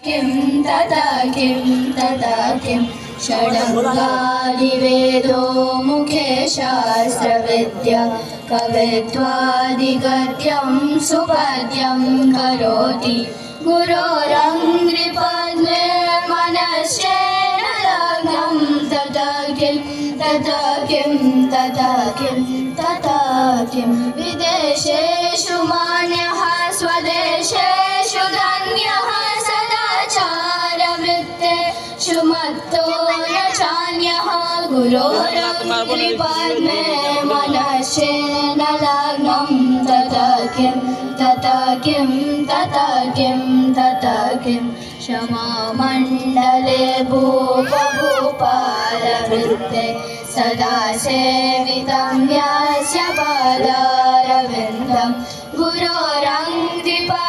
किं तथा किं षडङ्गादिवेदो मुखे शास्त्रविद्या कवित्वादिगद्यं सुपद्यं करोति गुरोरङ्घ्रिपद्मे मनश्चेन लग्नं तथा किं विदेशेषु मान्यः स्वदेशेषु धन्यः सदाचारवृत्तेषु मत्तो न चान्यः गुरोरङ्घ्रिपद्मे मनश्चेन लग्नं तथा किं क्षमामण्डले भूपभूपालवृत्ते सदा सेवितं यस्य पादारविन्दं गुरोरङ्घ्रिपद्मे